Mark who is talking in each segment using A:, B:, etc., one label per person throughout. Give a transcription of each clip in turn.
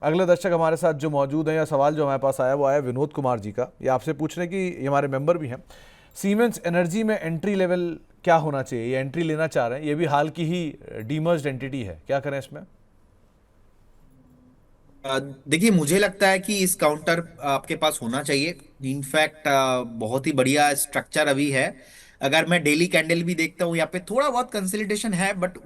A: अगले दर्शक हमारे साथ जो मौजूद हैं या सवाल जो हमारे पास आया वो आया विनोद कुमार जी का। ये आपसे पूछ रहे हैं कि ये हमारे मेंबर भी हैं, सीमेंस एनर्जी में एंट्री लेवल क्या होना चाहिए, ये एंट्री लेना चाह रहे हैं, ये भी हाल की ही डीमर्ज्ड एंटिटी है, क्या करें इसमें?
B: देखिए, मुझे लगता है कि इस काउंटर आपके पास होना चाहिए। इनफैक्ट बहुत ही बढ़िया स्ट्रक्चर अभी है। अगर मैं डेली कैंडल भी देखता हूँ, यहाँ पे थोड़ा बहुत कंसोलिडेशन है, बट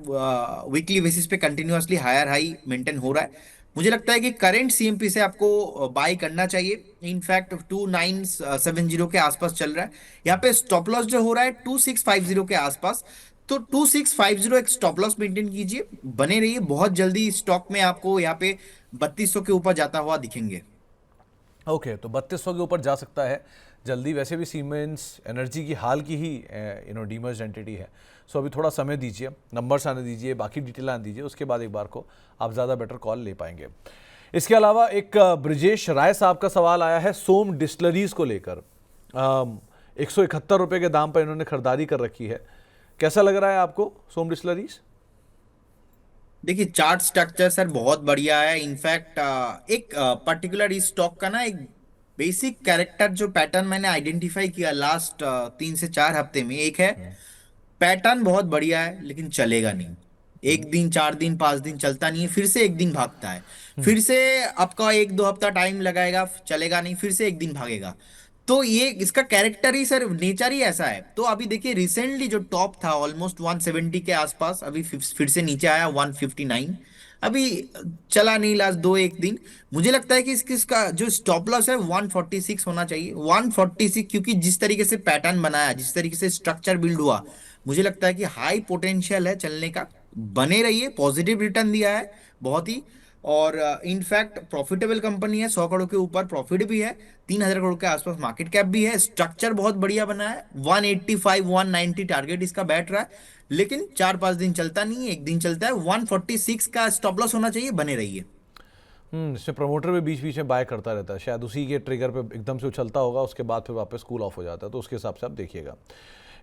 B: वीकली बेसिस पे कंटिन्यूअसली हायर हाई मेंटेन हो रहा है। मुझे लगता है कि करंट सीएमपी से आपको बाय करना चाहिए। इनफैक्ट 2970 के आसपास चल रहा है। यहाँ पे स्टॉप लॉस जो हो रहा है 2650 के आसपास। तो 2650 एक स्टॉप लॉस मेंटेन कीजिए, बने रहिए। बहुत जल्दी स्टॉक में आपको यहाँ पे 3200 के ऊपर जाता हुआ दिखेंगे।
A: ओके, तो 3200 के ऊपर जा सकता है जल्दी। वैसे भी सीमेंस एनर्जी की हाल की ही डीमर्ज्ड एंटिटी है। सो अभी थोड़ा समय दीजिए, नंबर्स आने दीजिए, बाकी डिटेल आने दीजिए, उसके बाद एक बार को आप ज़्यादा बेटर कॉल ले पाएंगे। इसके अलावा एक ब्रिजेश राय साहब का सवाल आया है सोम डिस्टलरीज को लेकर। 171 रुपये के दाम पर इन्होंने खरीदारी कर रखी है। कैसा लग रहा है आपको सोम डिस्टलरीज?
B: देखिए, चार्ट स्ट्रक्चर सर बहुत बढ़िया है। इनफैक्ट एक पर्टिकुलर इस स्टॉक का ना एक बेसिक कैरेक्टर जो पैटर्न मैंने आइडेंटिफाई किया लास्ट 3 से 4 हफ्ते में, एक है पैटर्न बहुत बढ़िया है लेकिन चलेगा नहीं। एक दिन, 4 दिन, 5 दिन चलता नहीं है, फिर से एक दिन भागता है। फिर से आपका 1-2 हफ्ता टाइम लगाएगा, चलेगा नहीं, फिर से एक दिन भागेगा। तो ये इसका कैरेक्टर ही सर, नेचर ही ऐसा है। तो अभी देखिए, रिसेंटली जो टॉप था ऑलमोस्ट 170 के आसपास, अभी फिर से नीचे आया 159। अभी चला नहीं लास्ट 2-1 दिन। मुझे लगता है कि इसका जो स्टॉप लॉस है 146 होना चाहिए, 146। क्योंकि जिस तरीके से पैटर्न बनाया, जिस तरीके से स्ट्रक्चर बिल्ड हुआ, मुझे लगता है कि हाई पोटेंशियल है चलने का। बने रहिए, पॉजिटिव रिटर्न दिया है बहुत ही। और इनफैक्ट प्रॉफिटेबल कंपनी है, 100 करोड़ के ऊपर प्रॉफिट भी है, 3000 करोड़ के आसपास मार्केट कैप भी है, स्ट्रक्चर बहुत बढ़िया बना है। 185-190 टारगेट इसका बैठ रहा है। लेकिन 4-5 दिन चलता नहीं है, एक दिन चलता है। 146 का स्टॉप लॉस होना चाहिए, बने रहिए।
A: इससे प्रमोटर भी बीच बीच में बाय करता रहता है, शायद उसी के ट्रिगर पे एकदम से उछलता होगा, उसके बाद फिर वापस कूल ऑफ हो जाता है, तो उसके हिसाब से आप देखिएगा।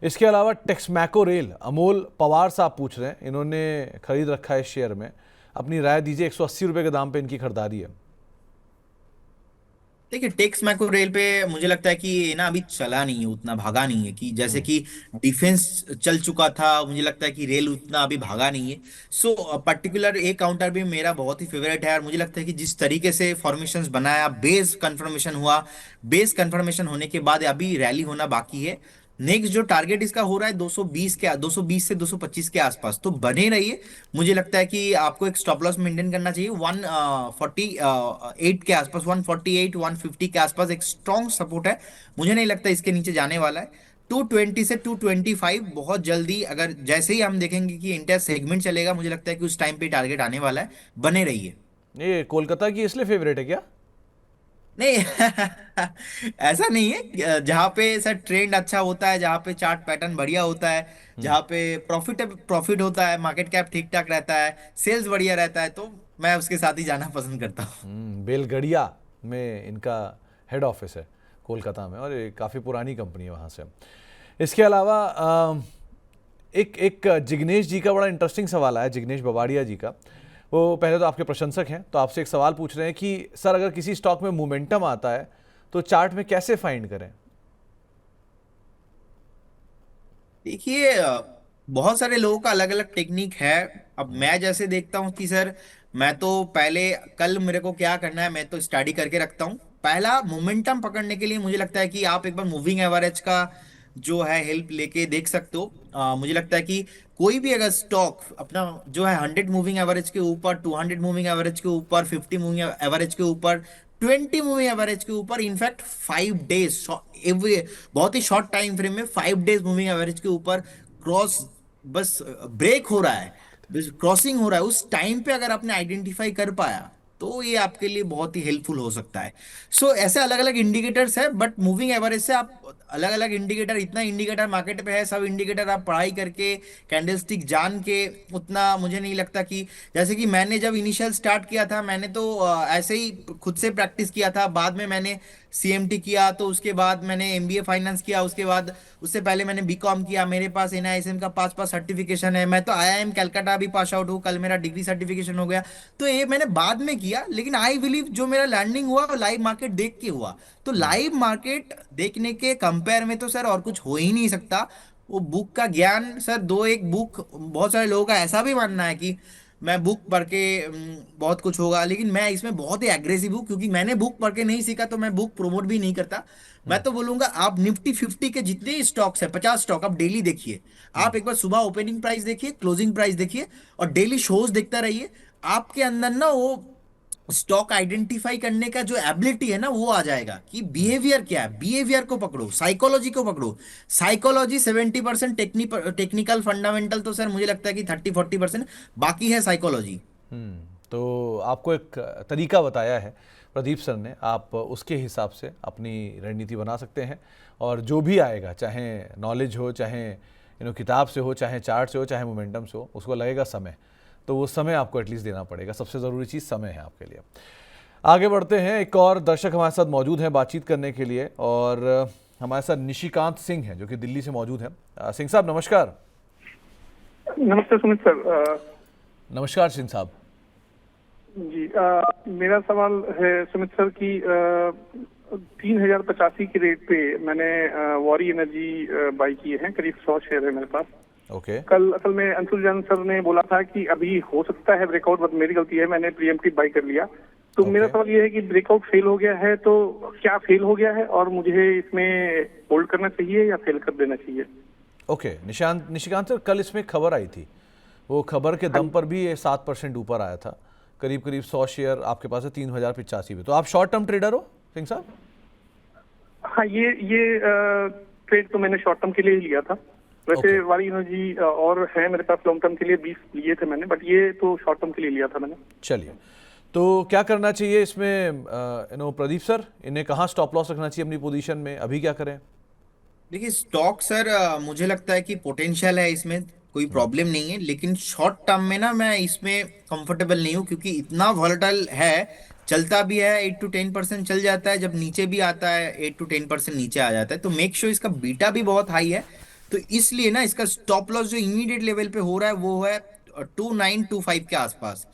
A: इसके अलावा टेक्समैको रेल, अमोल पवार साहब पूछ रहे हैं, इन्होंने खरीद रखा है शेयर में, अपनी राय दीजिए। 180 रुपये के दाम पे इनकी खरीदारी है।
B: देखिए, टेक्स मैक्रो रेल पे मुझे लगता है कि ये ना अभी चला नहीं है, उतना भागा नहीं है। कि जैसे कि डिफेंस चल चुका था, मुझे लगता है कि रेल उतना अभी भागा नहीं है। सो पर्टिकुलर एक काउंटर भी मेरा बहुत ही फेवरेट है। और मुझे लगता है कि जिस तरीके से फॉर्मेशंस बनाया, बेस कंफर्मेशन हुआ, बेस कंफर्मेशन होने के बाद अभी रैली होना बाकी है। नेक्स्ट जो टारगेट इसका हो रहा है 220 के, 220 से 225 के आसपास, तो बने रहिए। मुझे लगता है कि आपको एक स्टॉप लॉस मेंटेन करना चाहिए 148 के आसपास, 148-150 के आसपास एक स्ट्रॉन्ग सपोर्ट है। मुझे नहीं लगता इसके नीचे जाने वाला है। 220 से 225 बहुत जल्दी, अगर जैसे ही हम देखेंगे कि इंटर सेगमेंट चलेगा, मुझे लगता है कि उस टाइम पे टारगेट आने वाला है। बने रहिए।
A: ये कोलकाता की इसलिए फेवरेट है क्या?
B: नहीं ऐसा नहीं है। जहाँ पे सर ट्रेंड अच्छा होता है, जहाँ पे चार्ट पैटर्न बढ़िया होता है, जहाँ पे प्रॉफिट प्रॉफिट होता है, मार्केट कैप ठीक ठाक रहता है, सेल्स बढ़िया रहता है, तो मैं उसके साथ ही जाना पसंद करता हूँ।
A: बेलगड़िया में इनका हेड ऑफिस है कोलकाता में, और ये काफ़ी पुरानी कंपनी है वहाँ से। इसके अलावा एक एक जिग्नेश जी का बड़ा इंटरेस्टिंग सवाल आया, जिग्नेश बवाड़िया जी का। वो पहले तो आपके प्रशंसक हैं, तो आपसे एक सवाल पूछ रहे हैं कि सर, अगर किसी स्टॉक में मोमेंटम आता है तो चार्ट में कैसे फाइंड करें?
B: देखिए, बहुत सारे लोगों का अलग अलग टेक्निक है। अब मैं जैसे देखता हूँ कि सर, मैं तो पहले, कल मेरे को क्या करना है, मैं तो स्टडी करके रखता हूँ। पहला मोमेंटम पकड़ने के लिए मुझे लगता है कि आप एक बार मूविंग एवरेज का जो है हेल्प लेके देख सकते हो। मुझे लगता है कि कोई भी अगर स्टॉक अपना जो है 100 मूविंग एवरेज के ऊपर, 200 मूविंग एवरेज के ऊपर, 50 मूविंग एवरेज के ऊपर, 20 मूविंग एवरेज के ऊपर, इनफैक्ट 5 डेज, बहुत ही शॉर्ट टाइम फ्रेम में 5 डेज मूविंग एवरेज के ऊपर क्रॉस, बस ब्रेक हो रहा है, बस क्रॉसिंग हो रहा है, उस टाइम पे अगर आपने आइडेंटिफाई कर पाया, तो ये आपके लिए बहुत ही हेल्पफुल हो सकता है। सो ऐसे अलग अलग इंडिकेटर्स है, बट मूविंग एवरेज से आप अलग अलग इंडिकेटर, इतना इंडिकेटर मार्केट पे है, सब इंडिकेटर आप पढ़ाई करके कैंडलस्टिक जान के, उतना मुझे नहीं लगता कि, जैसे कि मैंने जब इनिशियल स्टार्ट किया था, मैंने तो ऐसे ही खुद से प्रैक्टिस किया था। बाद में मैंने सीएमटी किया, तो उसके बाद मैंने एमबीए फाइनेंस किया, उसके बाद उससे पहले मैंने बीकॉम किया। मेरे पास एनआईएसएम का 5 सर्टिफिकेशन है। मैं तो आईआईएम कलकत्ता भी पास आउट हूँ, कल मेरा डिग्री सर्टिफिकेशन हो गया। तो ये मैंने बाद में किया, लेकिन आई बिलीव जो मेरा लर्निंग हुआ वो लाइव मार्केट देख के हुआ। तो लाइव मार्केट देखने के कंपेयर में तो सर और कुछ हो ही नहीं सकता। वो बुक का ज्ञान सर, दो एक बुक, बहुत सारे लोगों का ऐसा भी मानना है कि मैं बुक पढ़ के बहुत कुछ होगा, लेकिन मैं इसमें बहुत ही एग्रेसिव हूँ, क्योंकि मैंने बुक पढ़ के नहीं सीखा, तो मैं बुक प्रमोट भी नहीं करता। मैं तो बोलूंगा आप निफ्टी 50 के जितने स्टॉक्स है, 50 स्टॉक आप डेली देखिए। आप एक बार सुबह ओपनिंग प्राइस देखिए, क्लोजिंग प्राइस देखिए, और डेली शोज देखता रहिए। आपके अंदर ना वो स्टॉक आइडेंटिफाई करने का जो एबिलिटी है ना, वो आ जाएगा कि बिहेवियर क्या है। बिहेवियर को पकड़ो, साइकोलॉजी को पकड़ो। साइकोलॉजी 70%, टेक्निकल फंडामेंटल तो सर मुझे लगता है कि 30-40%, बाकी है साइकोलॉजी।
A: तो आपको एक तरीका बताया है प्रदीप सर ने, आप उसके हिसाब से अपनी रणनीति बना सकते हैं। और जो भी आएगा, चाहे नॉलेज हो, चाहे किताब से हो, चाहे चार्ट से हो, चाहे मोमेंटम से हो, उसको लगेगा समय, तो वो समय आपको एटलीस्ट देना पड़ेगा। सबसे ज़रूरी चीज़ समय है आपके लिए। आगे बढ़ते हैं, एक और दर्शक हमारे साथ मौजूद हैं बातचीत करने के लिए, और हमारे साथ निशिकांत सिंह हैं जो कि दिल्ली से मौजूद हैं। सिंह साहब नमस्कार।
C: नमस्ते सुमित सर।
A: नमस्कार सिंह साहब।
C: जी, मेरा सवाल है सुमित सर की 3085 के रेट पे मैंने वॉरी एनर्जी बाई किए हैं, करीब 100 शेयर है मेरे पास।
A: ओके।
C: कल असल में अंशुल जैन सर ने बोला था कि अभी हो सकता है ब्रेकआउट, बट मेरी गलती है, मैंने प्रीएम्प्टिव बाई कर लिया। तो मेरा सवाल ये है कि ब्रेकआउट फेल हो गया है, तो क्या फेल हो गया है और मुझे इसमें होल्ड करना चाहिए या फेल कर देना चाहिए?
A: ओके। निशिकांत सर, कल इसमें खबर आई थी, वो खबर के दम पर भी ये 7% ऊपर आया था। करीब करीब 100 शेयर आपके पास है 3085 पे। तो आप शॉर्ट टर्म ट्रेडर हो सिंह साहब?
C: हाँ, ये ट्रेड तो मैंने शॉर्ट टर्म के लिए ही लिया था। वैसे वारी एनर्जी और है मेरे पास लॉन्ग टर्म के लिए 20 लिए थे मैंने, बट ये तो शॉर्ट टर्म के लिए लिया था मैंने।
A: चलिए, तो क्या करना चाहिए इसमें प्रदीप सर? इन्हें कहाँ स्टॉप लॉस रखना चाहिए अपनी पोजीशन में? अभी क्या करें?
B: देखिए स्टॉक सर, मुझे लगता है कि पोटेंशियल है इसमें, कोई प्रॉब्लम नहीं है, लेकिन शॉर्ट टर्म में ना मैं इसमें कंफर्टेबल नहीं हूँ, क्योंकि इतना वॉलेटाइल है। चलता भी है 8 to 10% चल जाता है, जब नीचे भी आता है 8 to 10% नीचे आ जाता है। तो मेक श्योर इसका बीटा भी बहुत हाई है। तो इसलिए ना इसका स्टॉप लॉस जो इमीडिएट लेवल पे हो रहा है वो है 2925 के आसपास।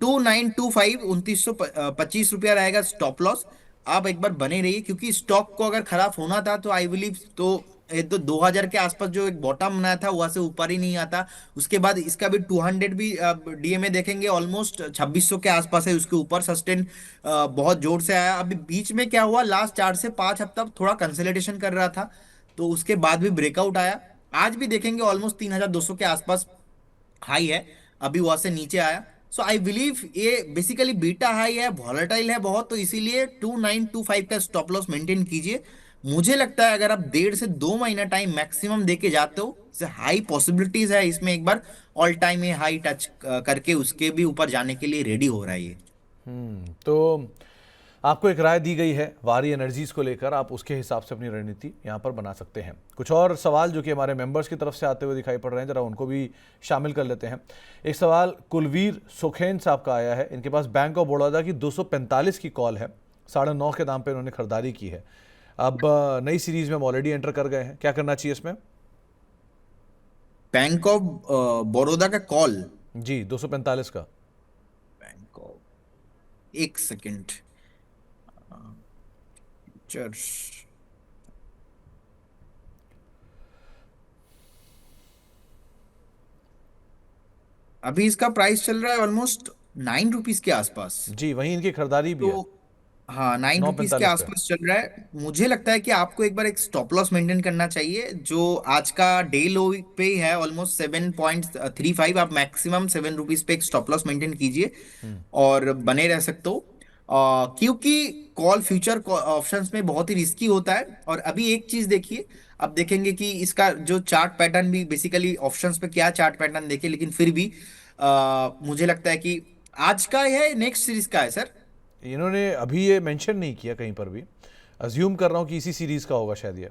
B: 2925, 2925 रुपया रहेगा स्टॉप लॉस। आप एक बार बने रहिए, क्योंकि स्टॉक को अगर खराब होना था तो आई बिलीव तो ये तो 2000 के आसपास जो एक बॉटम बनाया था वहां से ऊपर ही नहीं आता। उसके बाद इसका भी 200 भी डीएमए देखेंगे, ऑलमोस्ट 2600 के आसपास है, उसके ऊपर सस्टेन बहुत जोर से आया। अभी बीच में क्या हुआ, लास्ट 4 से 5 हफ्ता थोड़ा कंसोलिडेशन कर रहा था, तो उसके बाद भी ब्रेकआउट आया। आज भी देखेंगे ऑलमोस्ट 3200 के आसपास हाई है, अभी वहां से नीचे आया। सो आई बिलीव ये बेसिकली बीटा हाई है, वॉलेटाइल है बहुत, तो इसीलिए 2925 का स्टॉप लॉस मेंटेन कीजिए। मुझे लगता है अगर आप 1.5 से 2 महीना टाइम मैक्सिमम देके जाते हो, हाई पॉसिबिलिटीज है इसमें एक बार ऑल टाइम हाई टच करके उसके भी ऊपर जाने के लिए रेडी हो रहा है ये।
A: तो आपको एक राय दी गई है वारी एनर्जीज को लेकर, आप उसके हिसाब से अपनी रणनीति यहाँ पर बना सकते हैं। कुछ और सवाल जो कि हमारे मेंबर्स की तरफ से आते हुए दिखाई पड़ रहे हैं, जरा उनको भी शामिल कर लेते हैं। एक सवाल कुलवीर सुखेन साहब का आया है, इनके पास बैंक ऑफ बड़ौदा की 245 की कॉल है, 9.5 के दाम पे इन्होंने खरीदारी की है। अब नई सीरीज में हम ऑलरेडी एंटर कर गए हैं, क्या करना चाहिए इसमें?
B: बैंक ऑफ बड़ौदा का कॉल?
A: जी, 245 का।
B: बैंक ऑफ, एक सेकेंड, चर्च, अभी इसका प्राइस चल रहा है ऑलमोस्ट 9 रुपीज के आसपास।
A: जी, वहीं इनकी खरीदारी भी है
B: तो हाँ, 9 रुपीज के
A: 9.45 पे।
B: आसपास चल रहा है। मुझे लगता है कि आपको एक बार एक स्टॉप लॉस मेंटेन करना चाहिए, जो आज का डे लो पे ही है ऑलमोस्ट 7.35। आप मैक्सिमम 7 रुपीज पे एक स्टॉप लॉस मेंटेन कीजिए और बने रह सकते हो। क्योंकि कॉल फ्यूचर ऑप्शंस में बहुत ही रिस्की होता है। और अभी एक चीज देखिए, अब देखेंगे कि इसका जो चार्ट पैटर्न भी, बेसिकली ऑप्शंस पे क्या चार्ट पैटर्न देखे, लेकिन फिर भी मुझे लगता है कि आज का है, नेक्स्ट सीरीज का है सर।
A: इन्होंने अभी ये मेंशन नहीं किया कहीं पर भी, अज्यूम कर रहा हूँ कि इसी सीरीज का होगा शायद ये।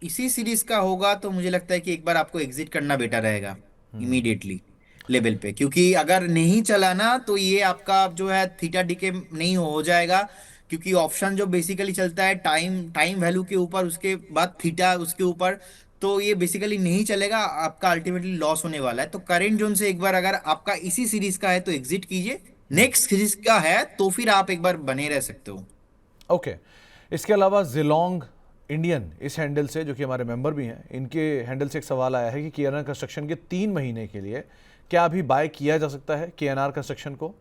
B: इसी सीरीज का होगा तो मुझे लगता है कि एक बार आपको एग्जिट करना बेटर रहेगा इमीडिएटली लेवल पे, क्योंकि अगर नहीं चला ना तो ये आपका जो है थीटा डीके नहीं हो जाएगा, क्योंकि ऑप्शन जो बेसिकली चलता है टाइम टाइम वैल्यू के ऊपर, उसके बाद थीटा उसके ऊपर, तो ये बेसिकली नहीं चलेगा, आपका अल्टीमेटली लॉस होने वाला है। तो करेंट जोन से एक बार अगर आपका इसी सीरीज का है तो एग्जिट कीजिए, नेक्स्ट सीरीज का है तो फिर आप एक बार बने रह सकते हो।
A: ओके, इसके अलावा जिलोंग इंडियन इस हैंडल से, जो कि हमारे मेंबर भी हैं, इनके हैंडल से एक सवाल आया है कि केएनआर कंस्ट्रक्शन के 3 महीने के लिए क्या अभी बाय किया जा सकता है केएनआर कंस्ट्रक्शन को?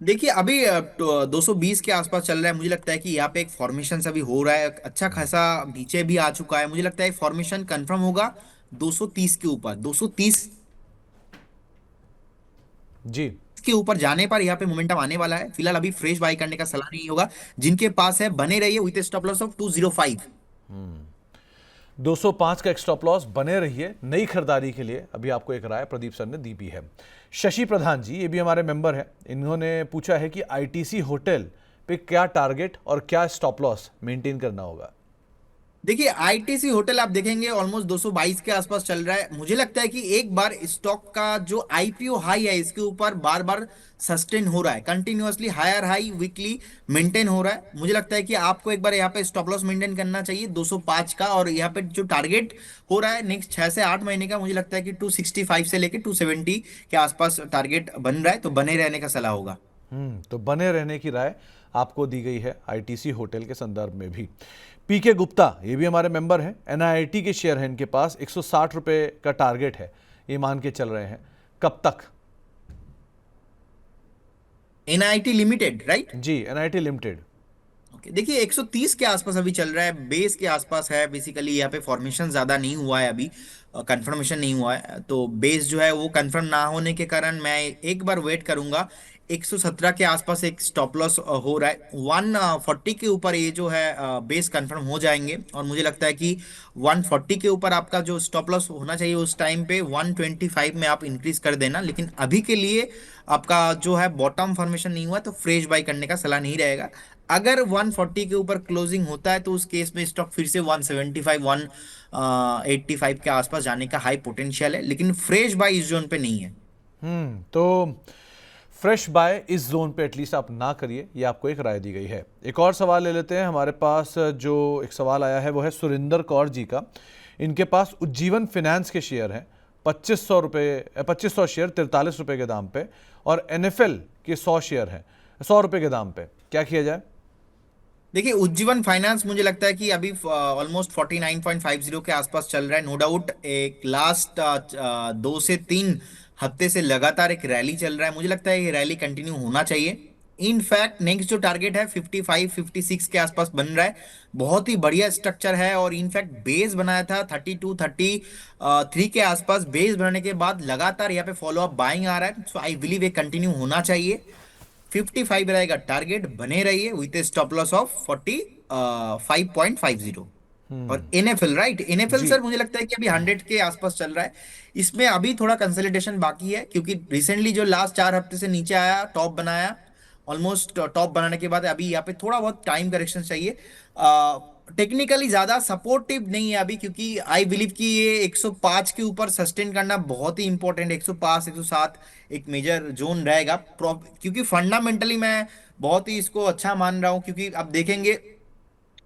B: देखिए अभी 220 के आसपास चल रहा है, मुझे लगता है कि यहाँ पे एक फॉर्मेशन अभी हो रहा है, अच्छा खासा नीचे भी आ चुका है, मुझे लगता है फॉर्मेशन कंफर्म होगा 230 के ऊपर, 230
A: जी।
B: के ऊपर जाने पर यहाँ पे मोमेंटम आने वाला है। फिलहाल अभी फ्रेश बाई करने का सलाह नहीं होगा, जिनके पास है बने रहिए विद स्टॉप लॉस ऑफ 205।
A: 205 का एक स्टॉप लॉस बने रहिए। नई खरीदारी के लिए अभी आपको एक राय प्रदीप सर ने दी भी है। शशि प्रधान जी, ये भी हमारे मेंबर हैं, इन्होंने पूछा है कि आईटीसी होटल पे क्या टारगेट और क्या स्टॉप लॉस मेंटेन करना होगा?
B: देखिए आईटीसी होटल आप देखेंगे ऑलमोस्ट 222 के आसपास चल रहा है, मुझे लगता है कि एक बार स्टॉक का जो आईपीओ हाई है इसके ऊपर बार बार सस्टेन हो रहा है, continuously higher high weekly maintain हो रहा है, मुझे लगता है कि आपको एक बार यहाँ पे स्टॉप लॉस मेंटेन करना चाहिए 205 का, और यहाँ पे जो टारगेट हो रहा है नेक्स्ट 6 से 8 महीने का, मुझे लगता है कि 265 से लेके 270 के आसपास टारगेट बन रहा है, तो बने रहने का सलाह होगा।
A: तो बने रहने की राय आपको दी गई है आईटीसी होटल के संदर्भ में भी। पीके गुप्ता, ये भी हमारे मेंबर हैं, एनआईटी के शेयर हैं, इनके पास 160 रुपए का टारगेट है, ये मान के चल रहे हैं, कब तक?
B: NIT limited right?
A: जी, एनआईटी लिमिटेड।
B: ओके, देखिए 130 के आसपास अभी चल रहा है, बेस के आसपास है, बेसिकली यहाँ पे फॉर्मेशन ज्यादा नहीं हुआ है अभी, कंफर्मेशन नहीं हुआ है, तो बेस जो है वो कंफर्म ना होने के कारण मैं एक बार वेट करूंगा। 117 के आसपास एक स्टॉप लॉस हो रहा है, 140 के ऊपर ये जो है बेस कंफर्म हो जाएंगे, और मुझे लगता है कि 140 के ऊपर आपका जो स्टॉप लॉस होना चाहिए उस टाइम पे 125 में आप इंक्रीज कर देना, लेकिन अभी के लिए आपका जो है बॉटम फॉर्मेशन नहीं हुआ तो फ्रेश बाई करने का सलाह नहीं रहेगा। अगर 140 के ऊपर क्लोजिंग होता है तो उस केस में स्टॉक फिर से 175 185 के आसपास जाने का हाई पोटेंशियल है, लेकिन फ्रेश बाय इस जोन पे नहीं है।
A: तो फ्रेश बाय इस जोन पे एटलीस्ट आप ना करिए, ये आपको एक राय दी गई है। एक और सवाल ले लेते हैं। हमारे पास जो एक सवाल आया है वो है सुरिंदर कौर जी का। इनके पास उज्जीवन फाइनेंस के शेयर हैं 2500 रुपये, 2500 शेयर 43 रुपये के दाम पे, और एनएफएल के 100 शेयर हैं 100 रुपये के दाम पे। क्या किया जाए?
B: देखिए उज्जीवन फाइनेंस मुझे लगता है कि अभी ऑलमोस्ट 49.50 के आसपास चल रहा है, नो डाउट एक लास्ट 2 से 3 हफ्ते से लगातार एक रैली चल रहा है, मुझे लगता है ये रैली कंटिन्यू होना चाहिए। इनफैक्ट नेक्स्ट जो टारगेट है 55 56 के आसपास बन रहा है, बहुत ही बढ़िया स्ट्रक्चर है, और इनफैक्ट बेस बनाया था 32 33 के आसपास, बेस बनाने के बाद लगातार यहाँ पे फॉलो अप बाइंग आ रहा है, सो आई बिलीव ये कंटिन्यू होना चाहिए। 55 रहेगा टारगेट, बने रहिए with A stop loss of 45.50। और एनएफएल राइट, एनएफएल
A: जी।
B: सर मुझे लगता है कि अभी 100 के आसपास चल रहा है, इसमें अभी थोड़ा कंसोलिडेशन बाकी है, क्योंकि रिसेंटली जो लास्ट 4 हफ्ते से नीचे आया टॉप बनाया, ऑलमोस्ट टॉप बनाने के बाद अभी यहाँ पे थोड़ा बहुत टाइम करेक्शन चाहिए, टेक्निकली ज्यादा सपोर्टिव नहीं है अभी, क्योंकि आई बिलीव कि ये 105 के ऊपर सस्टेन करना बहुत ही इंपॉर्टेंट है, 105 107 एक मेजर जोन रहेगा, क्योंकि फंडामेंटली मैं बहुत ही इसको अच्छा मान रहा हूँ, क्योंकि आप देखेंगे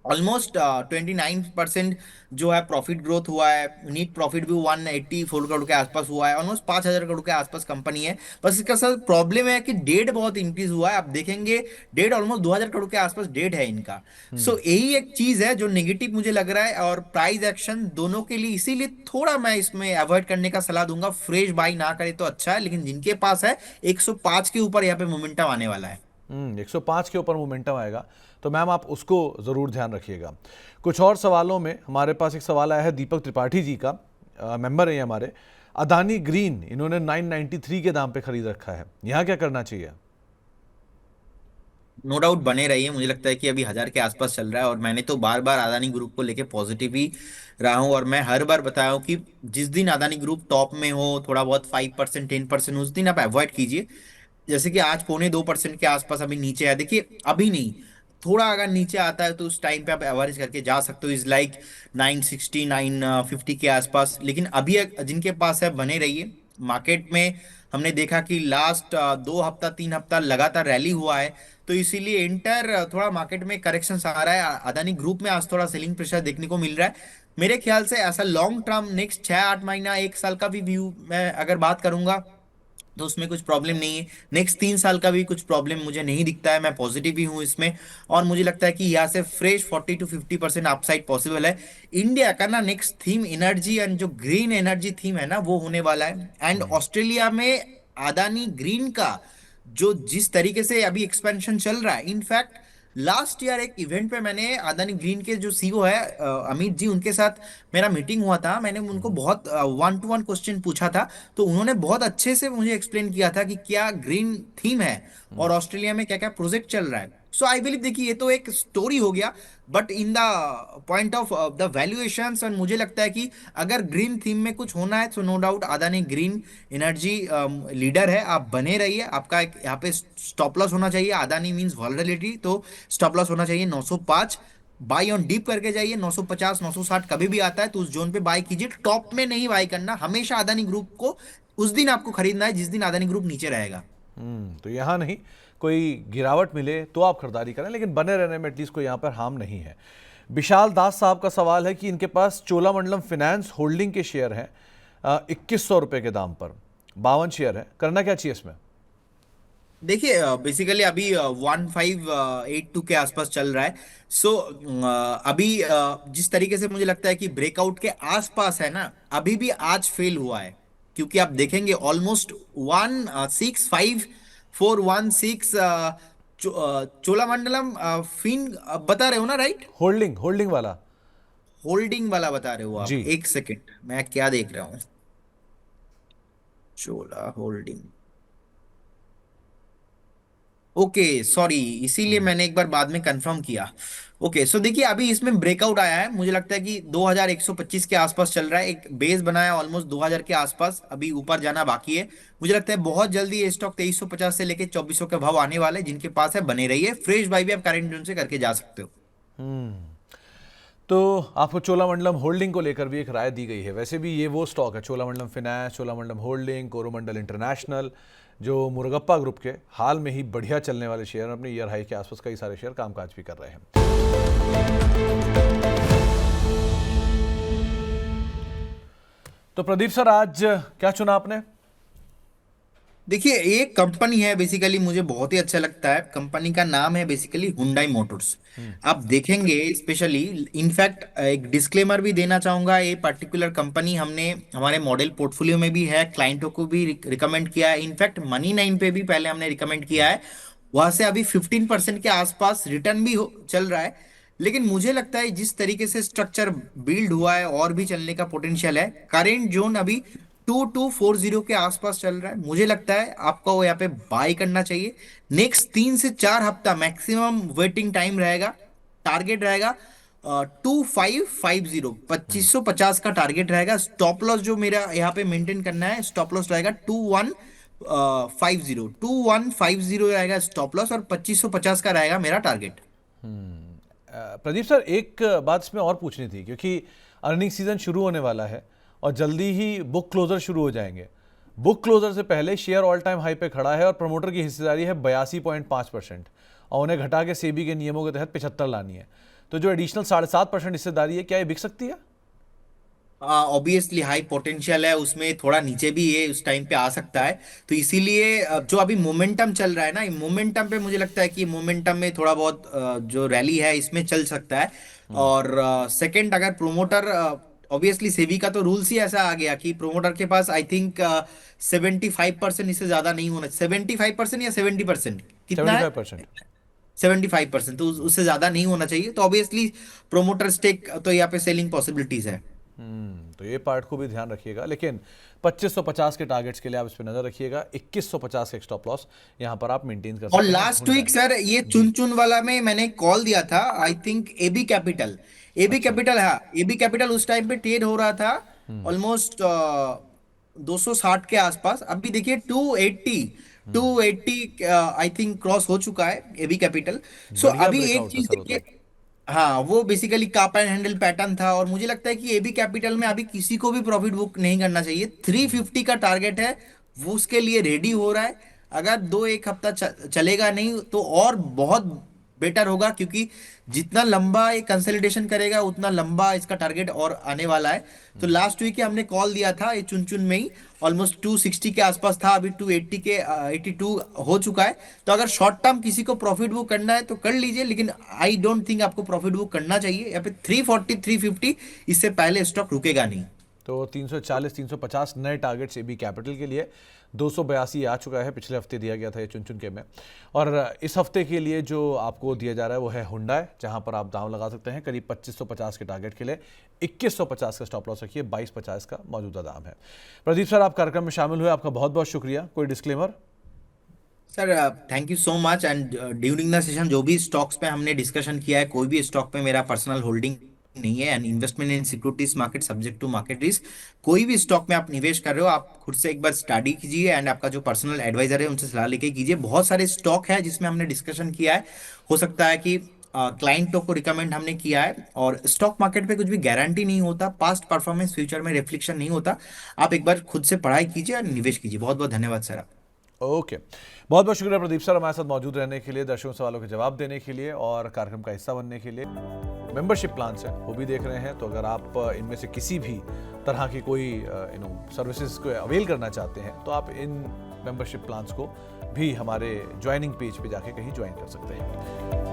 B: ऑलमोस्ट 29% जो है प्रॉफिट ग्रोथ हुआ है, नीट प्रॉफिट भी 184 करोड़ के आसपास हुआ है, ऑलमोस्ट 5,000 करोड़ के आसपास कंपनी है। बस इसका सर प्रॉब्लम है कि डेट बहुत इंक्रीज हुआ है, आप देखेंगे डेट ऑलमोस्ट 2,000 करोड़ के आसपास डेट है इनका, सो यही एक चीज है जो नेगेटिव मुझे लग रहा है, और प्राइस एक्शन दोनों के लिए, इसीलिए थोड़ा मैं इसमें अवॉइड करने का सलाह दूंगा, फ्रेश बाई ना करे तो अच्छा है, लेकिन जिनके पास है 105 के ऊपर यहाँ पे मोमेंटम आने वाला है।
A: 105 के ऊपर मोमेंटम आएगा, तो मैम आप उसको ज़रूर ध्यान रखिएगा। कुछ और सवालों में हमारे पास एक सवाल आया है दीपक त्रिपाठी जी का, मेंबर है ये हमारे। अदानी ग्रीन इन्होंने 993 के दाम पे खरीद रखा है, यहाँ क्या करना चाहिए?
B: नो डाउट बने रहिए, मुझे लगता है कि अभी 1,000 के आसपास चल रहा है, और मैंने तो बार बार अदानी ग्रुप को लेके पॉजिटिव ही रहा हूं, और मैं हर बार बताया हूं कि जिस दिन अदानी ग्रुप टॉप में हो, थोड़ा बहुत 5% 10% उस दिन आप अवॉइड कीजिए, जैसे कि आज 0.25% के आसपास अभी नीचे है, देखिए अभी नहीं, थोड़ा अगर नीचे आता है तो उस टाइम पे आप एवरेज करके जा सकते हो, इज लाइक 960 950 के आसपास। लेकिन अभी जिनके पास है बने रहिए। मार्केट में हमने देखा कि लास्ट 2 हफ्ता 3 हफ्ता लगातार रैली हुआ है, तो इसीलिए इंटर थोड़ा मार्केट में करेक्शन आ रहा है। अदानी ग्रुप में आज थोड़ा सेलिंग प्रेशर देखने को मिल रहा है। मेरे ख्याल से ऐसा लॉन्ग टर्म नेक्स्ट 6 8 महीना 1 साल का भी व्यू मैं अगर बात करूंगा तो उसमें कुछ प्रॉब्लम नहीं है। नेक्स्ट 3 साल का भी कुछ प्रॉब्लम मुझे नहीं दिखता है, मैं पॉजिटिव ही हूँ इसमें। और मुझे लगता है कि यहाँ से फ्रेश 40 to 50% अपसाइड पॉसिबल है। इंडिया का ना नेक्स्ट थीम एनर्जी एंड जो ग्रीन एनर्जी थीम है ना वो होने वाला है। एंड ऑस्ट्रेलिया में अदानी ग्रीन का जो जिस तरीके से अभी एक्सपेंशन चल रहा है, इनफैक्ट लास्ट ईयर एक इवेंट पे मैंने अदानी ग्रीन के जो सीईओ है अमित जी, उनके साथ मेरा मीटिंग हुआ था। मैंने उनको बहुत 1 to 1 क्वेश्चन पूछा था, तो उन्होंने बहुत अच्छे से मुझे एक्सप्लेन किया था कि क्या ग्रीन थीम है और ऑस्ट्रेलिया में क्या क्या प्रोजेक्ट चल रहा है। सो आई बिलीव, देखिए ये तो एक स्टोरी हो गया, but in the point of the valuations, और मुझे लगता है कि अगर ग्रीन थीम में कुछ होना है तो no doubt Adani green energy leader है। आप बने रहिए, आपका एक यहाँ पे स्टॉप लॉस होना चाहिए। अदानी मींस वोलेटिलिटी, तो स्टॉप लॉस होना चाहिए 905। बाई ऑन डीप करके जाइए, 950 960 कभी भी आता है तो उस जोन पे बाय कीजिए। टॉप में नहीं बाय करना, हमेशा अदानी ग्रुप को उस दिन आपको खरीदना है जिस दिन अदानी ग्रुप नीचे रहेगा।
A: तो यहाँ नहीं, कोई गिरावट मिले तो आप खरीदारी करें, लेकिन बने रहने में एटलीस्ट कोई यहाँ पर हार्म नहीं है। विशाल दास साहब का सवाल है कि इनके पास चोलामंडलम फाइनेंस होल्डिंग के शेयर हैं 2100 रुपये के दाम पर, 52 शेयर है, करना क्या चाहिए इसमें?
B: देखिए बेसिकली अभी 1582 के आसपास चल रहा है। सो अभी जिस तरीके से मुझे लगता है कि ब्रेकआउट के आसपास है ना, अभी भी आज फेल हुआ है, क्योंकि आप देखेंगे ऑलमोस्ट 165 416 चोलामंडलम फिन बता रहे हो ना, राइट?
A: होल्डिंग होल्डिंग वाला।
B: होल्डिंग वाला बता रहे हो आप?
A: जी।
B: एक सेकेंड, मैं क्या देख रहा हूँ। चोला होल्डिंग, ओके सॉरी, इसीलिए मैंने एक बार बाद में कंफर्म किया। ओके सो देखिए अभी इसमें ब्रेकआउट आया है, मुझे लगता है कि 2125 के आसपास चल रहा है। एक बेस बनाया ऑलमोस्ट 2000 के आसपास, अभी ऊपर जाना बाकी है। मुझे लगता है बहुत जल्दी ये स्टॉक 2350 से लेके 2400 के भाव आने वाले, जिनके पास है बने रहिए। फ्रेश बाई भी आप करंट जोन से करके जा सकते हो।
A: तो आपको चोलामंडलम होल्डिंग को लेकर भी एक राय दी गई है। वैसे भी ये वो स्टॉक है, Cholamandalam finance, Cholamandalam holding, Coromandel international, जो मुरुगप्पा ग्रुप के हाल में ही बढ़िया चलने वाले शेयर, अपने ईयर हाई के आसपास कई सारे शेयर कामकाज भी कर रहे हैं। तो प्रदीप सर, आज क्या चुना आपने?
B: देखिए एक कंपनी है बेसिकली, मुझे बहुत ही अच्छा लगता है। कंपनी का नाम है बेसिकली हुंडई मोटर्स। आप देखेंगे स्पेशली, इनफैक्ट एक डिस्क्लेमर भी देना चाहूंगा, ये पर्टिकुलर कंपनी हमने हमारे मॉडल पोर्टफोलियो में भी है, क्लाइंटों को भी रिकमेंड किया है। इनफैक्ट मनी 9 पे भी पहले हमने रिकमेंड किया है, वहां से अभी 15% के आसपास रिटर्न भी चल रहा है। लेकिन मुझे लगता है जिस तरीके से स्ट्रक्चर बिल्ड हुआ है और भी चलने का पोटेंशियल है। करेंट जोन अभी 2240 के आसपास चल रहा है, मुझे लगता है आपको वो यहाँ पे बाय करना चाहिए। नेक्स्ट 3 से 4 हफ्ता मैक्सिमम वेटिंग टाइम रहेगा, टारगेट रहेगा 2550, 2550 का टारगेट रहेगा। स्टॉप लॉस जो मेरा यहाँ पे मेंटेन करना है, स्टॉप लॉस रहेगा 2150 रहेगा स्टॉप लॉस, और 2550 का रहेगा मेरा टारगेट।
A: प्रदीप सर, एक बात इसमें और पूछनी थी, क्योंकि अर्निंग सीजन शुरू होने वाला है और जल्दी ही बुक क्लोजर शुरू हो जाएंगे। बुक क्लोजर से पहले शेयर ऑल टाइम हाई पे खड़ा है और प्रमोटर की हिस्सेदारी है 82.5%, और उन्हें घटा के सेबी के नियमों के तहत 75 लानी है। तो जो एडिशनल 7.5% हिस्सेदारी है, क्या ये बिक सकती है?
B: ऑब्वियसली हाई पोटेंशियल है उसमें, थोड़ा नीचे भी ये उस टाइम पे आ सकता है। तो इसीलिए जो अभी मोमेंटम चल रहा है ना, मोमेंटम पे मुझे लगता है कि मोमेंटम में थोड़ा बहुत जो रैली है इसमें चल सकता है। और सेकंड, अगर प्रोमोटर, ऑब्वियसली सेबी का तो रूल्स ही ऐसा आ गया कि प्रोमोटर के पास आई थिंक 75%, इससे ज्यादा नहीं होना। 75% या 70%, कितना है?
A: 75%।
B: 75%, तो उससे ज्यादा नहीं होना चाहिए। तो ऑब्वियसली प्रोमोटर स्टेक तो यहाँ पे सेलिंग पॉसिबिलिटीज है।
A: तो ये पार्ट को भी ध्यान रखिएगा, लेकिन 2550 के टारगेट्स के लिए आप इस पर नजर रखिएगा। 2150 का स्टॉप लॉस यहाँ पर आप मेंटेन कर सकते
B: और
A: हैं।
B: लास्ट वीक सर ये चुन चुन वाला में मैंने कॉल दिया था, I think AB capital, AB capital, हाँ एबी कैपिटल उस टाइम पे ट्रेड हो रहा था ऑलमोस्ट 260 के आसपास। अभी देखिए 280, 280 आई थिंक क्रॉस हो चुका है एबी कैपिटल। सो
A: बढ़िया
B: अभी एक
A: ब्रेकआउट था
B: चीज
A: सर वो तो।
B: देखिए, हाँ वो basically cup and handle pattern था, और मुझे लगता है कि एबी कैपिटल में अभी किसी को भी प्रॉफिट बुक नहीं करना चाहिए। 350 का टारगेट है, वो उसके लिए रेडी हो रहा है। अगर दो एक हफ्ता चलेगा नहीं तो और बहुत बेटर होगा, क्योंकि जितना लंबा ये कंसोलिडेशन करेगा उतना लंबा इसका टारगेट और आने वाला है। तो लास्ट वीक हमने कॉल दिया था ये चुन चुन में ही, ऑलमोस्ट 260 के आसपास था, अभी 280 के 82 हो चुका है। तो अगर शॉर्ट टर्म किसी को प्रॉफिट बुक करना है तो कर लीजिए, लेकिन आई डोंट थिंक आपको प्रॉफिट बुक करना चाहिए यहाँ पे। 340 350 इससे पहले स्टॉक रुकेगा नहीं।
A: तो 340 350 नए टारगेट्स एबी कैपिटल के लिए, 282 आ चुका है, पिछले हफ्ते दिया गया था ये चुन चुन के में। और इस हफ्ते के लिए जो आपको दिया जा रहा है वो है हुंडई, जहां पर आप दांव लगा सकते हैं करीब 2550 के टारगेट के लिए। 2150 का स्टॉप लॉस रखिए, 2250 का मौजूदा दाम है। प्रदीप सर, आप कार्यक्रम में शामिल हुए, आपका बहुत बहुत शुक्रिया। कोई disclaimer?
B: Sir thank you so much. And during the session जो भी स्टॉक्स पे हमने डिस्कशन किया है, कोई भी स्टॉक पे मेरा पर्सनल होल्डिंग नहीं है। And investment in securities market subject to market risk. कोई भी स्टॉक में आप निवेश कर रहे हो, आप खुद से एक बार स्टडी कीजिए, एंड आपका जो पर्सनल एडवाइजर है उनसे सलाह लेके कीजिए। बहुत सारे स्टॉक है जिसमें हमने डिस्कशन किया है, हो सकता है कि क्लाइंटों को रिकमेंड हमने किया है। और स्टॉक मार्केट पे कुछ भी गारंटी नहीं होता, पास्ट परफॉर्मेंस फ्यूचर में रिफ्लेक्शन नहीं होता। आप एक बार खुद से पढ़ाई कीजिए और निवेश कीजिए। बहुत बहुत धन्यवाद सर।
A: ओके, बहुत बहुत शुक्रिया प्रदीप सर हमारे साथ मौजूद रहने के लिए, दर्शकों सवालों के जवाब देने के लिए और कार्यक्रम का हिस्सा बनने के लिए। मेंबरशिप प्लान्स हैं वो भी देख रहे हैं, तो अगर आप इनमें से किसी भी तरह की कोई सर्विसेज को अवेल करना चाहते हैं तो आप इन मेंबरशिप प्लान्स को भी हमारे ज्वाइनिंग पेज पे जाके कहीं ज्वाइन कर सकते हैं।